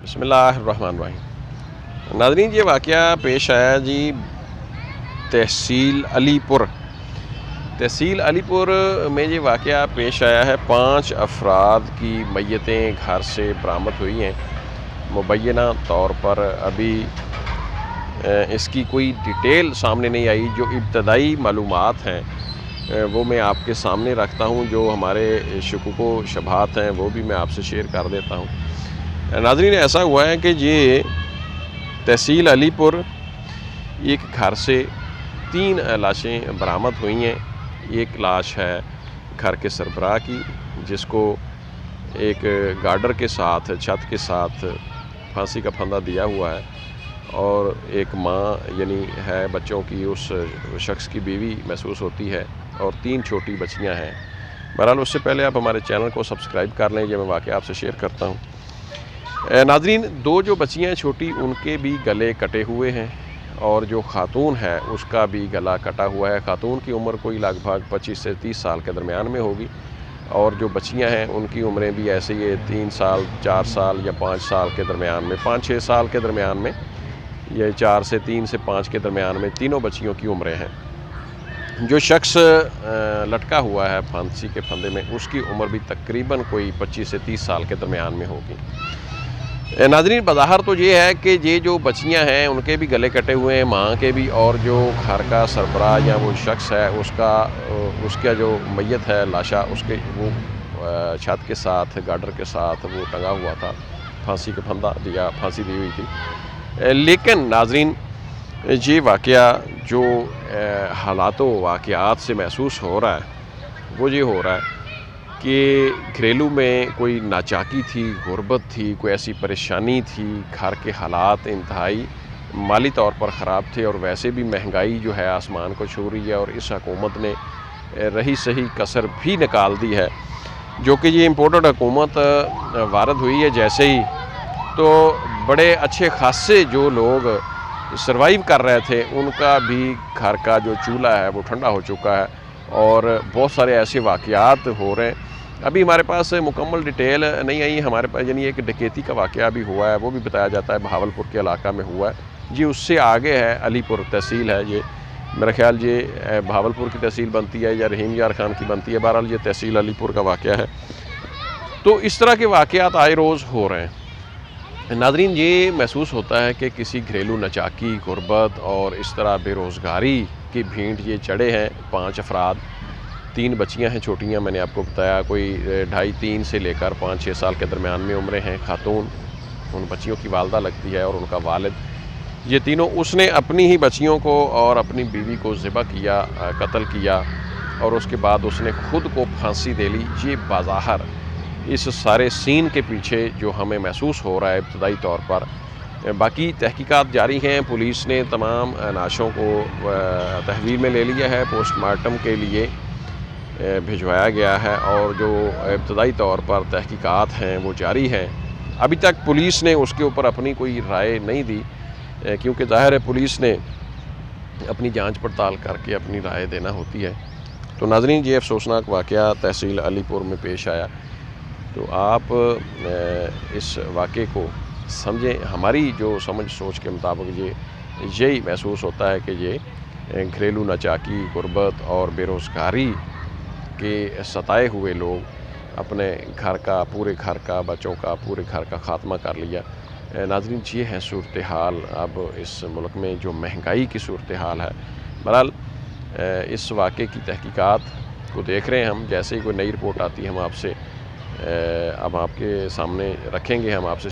بسم اللہ الرحمن الرحیم۔ ناظرین، یہ واقعہ پیش آیا جی تحصیل علی پور میں یہ واقعہ پیش آیا ہے۔ 5 افراد کی میتیں گھر سے برآمد ہوئی ہیں۔ مبینہ طور پر ابھی اس کی کوئی ڈیٹیل سامنے نہیں آئی۔ جو ابتدائی معلومات ہیں وہ میں آپ کے سامنے رکھتا ہوں، جو ہمارے شکوک و شبہات ہیں وہ بھی میں آپ سے شیئر کر دیتا ہوں۔ ناظرین، ایسا ہوا ہے کہ یہ تحصیل علی پور ایک گھر سے 3 لاشیں برآمد ہوئی ہیں۔ ایک لاش ہے گھر کے سربراہ کی، جس کو ایک گارڈر کے ساتھ چھت کے ساتھ پھانسی کا پھندا دیا ہوا ہے، اور ایک ماں یعنی ہے بچوں کی، اس شخص کی بیوی محسوس ہوتی ہے، اور 3 چھوٹی بچیاں ہیں۔ بہرحال اس سے پہلے آپ ہمارے چینل کو سبسکرائب کر لیں، یہ میں واقعہ آپ سے شیئر کرتا ہوں۔ ناظرین، 2 جو بچیاں چھوٹی ان کے بھی گلے کٹے ہوئے ہیں، اور جو خاتون ہے اس کا بھی گلا کٹا ہوا ہے۔ خاتون کی عمر کوئی لگ بھگ 25 سے 30 سال کے درمیان میں ہوگی، اور جو بچیاں ہیں ان کی عمریں بھی ایسے ہی 3 سال 4 سال یا 5 سال کے درمیان میں، 5-6 سال کے درمیان میں، یہ 4 سے 3 سے 5 کے درمیان میں تینوں بچیوں کی عمریں ہیں۔ جو شخص لٹکا ہوا ہے پھانسی کے پھندے میں، اس کی عمر بھی تقریباً کوئی 25 سے 30 سال کے درمیان میں ہوگی۔ ناظرین، بظاہر تو یہ ہے کہ یہ جو بچیاں ہیں ان کے بھی گلے کٹے ہوئے ہیں، ماں کے بھی، اور جو گھر کا سربراہ یا وہ شخص ہے اس کا جو میت ہے لاشا، اس کے وہ چھت کے ساتھ گارڈر کے ساتھ وہ ٹنگا ہوا تھا، پھانسی کا پھندا پھانسی دی ہوئی تھی۔ لیکن ناظرین، یہ واقعہ جو حالات و واقعات سے محسوس ہو رہا ہے وہ یہ ہو رہا ہے کہ گھریلو میں کوئی ناچاکی تھی، غربت تھی، کوئی ایسی پریشانی تھی، گھر کے حالات انتہائی مالی طور پر خراب تھے، اور ویسے بھی مہنگائی جو ہے آسمان کو چھو رہی ہے، اور اس حکومت نے رہی صحیح کسر بھی نکال دی ہے۔ جو کہ یہ امپورٹڈ حکومت وارد ہوئی ہے جیسے ہی، تو بڑے اچھے خاصے جو لوگ سروائیو کر رہے تھے ان کا بھی گھر کا جو چولہا ہے وہ ٹھنڈا ہو چکا ہے، اور بہت سارے ایسے واقعات ہو رہے ہیں۔ ابھی ہمارے پاس مکمل ڈیٹیل نہیں آئی ہمارے پاس، یعنی ایک ڈکیتی کا واقعہ بھی ہوا ہے، وہ بھی بتایا جاتا ہے بہاولپور کے علاقہ میں ہوا ہے جی۔ اس سے آگے ہے علی پور تحصیل ہے، یہ میرا خیال یہ بہاولپور کی تحصیل بنتی ہے یا رحیم یار خان کی بنتی ہے، بہرحال یہ تحصیل علی پور کا واقعہ ہے۔ تو اس طرح کے واقعات آئے روز ہو رہے ہیں۔ ناظرین، یہ محسوس ہوتا ہے کہ کسی گھریلو نچاکی، غربت اور اس طرح بے روزگاری کی بھینٹ یہ چڑھے ہیں 5 افراد۔ 3 بچیاں ہیں چھوٹیاں، میں نے آپ کو بتایا، کوئی 2.5-3 سے لے کر 5-6 سال کے درمیان میں عمریں ہیں۔ خاتون ان بچیوں کی والدہ لگتی ہے، اور ان کا والد، یہ تینوں، اس نے اپنی ہی بچیوں کو اور اپنی بیوی کو ذبح کیا، قتل کیا، اور اس کے بعد اس نے خود کو پھانسی دے لی۔ یہ بظاہر اس سارے سین کے پیچھے جو ہمیں محسوس ہو رہا ہے ابتدائی طور پر، باقی تحقیقات جاری ہیں۔ پولیس نے تمام لاشوں کو تحویل میں لے لیا ہے، پوسٹ مارٹم کے لیے بھجوایا گیا ہے، اور جو ابتدائی طور پر تحقیقات ہیں وہ جاری ہیں۔ ابھی تک پولیس نے اس کے اوپر اپنی کوئی رائے نہیں دی، کیونکہ ظاہر ہے پولیس نے اپنی جانچ پڑتال کر کے اپنی رائے دینا ہوتی ہے۔ تو ناظرین، یہ افسوسناک واقعہ تحصیل علی پور میں پیش آیا، تو آپ اس واقعے کو سمجھیں۔ ہماری جو سمجھ سوچ کے مطابق یہی محسوس ہوتا ہے کہ یہ گھریلو نچاکی، غربت اور بے روزگاری کے ستائے ہوئے لوگ اپنے گھر کا، پورے گھر کا، بچوں کا، پورے گھر کا خاتمہ کر لیا۔ ناظرین، یہ ہے صورتحال اب اس ملک میں، جو مہنگائی کی صورتحال ہے۔ بہرحال اس واقعے کی تحقیقات کو دیکھ رہے ہیں ہم، جیسے ہی کوئی نئی رپورٹ آتی ہے ہم آپ سے اب آپ کے سامنے رکھیں گے، ہم آپ سے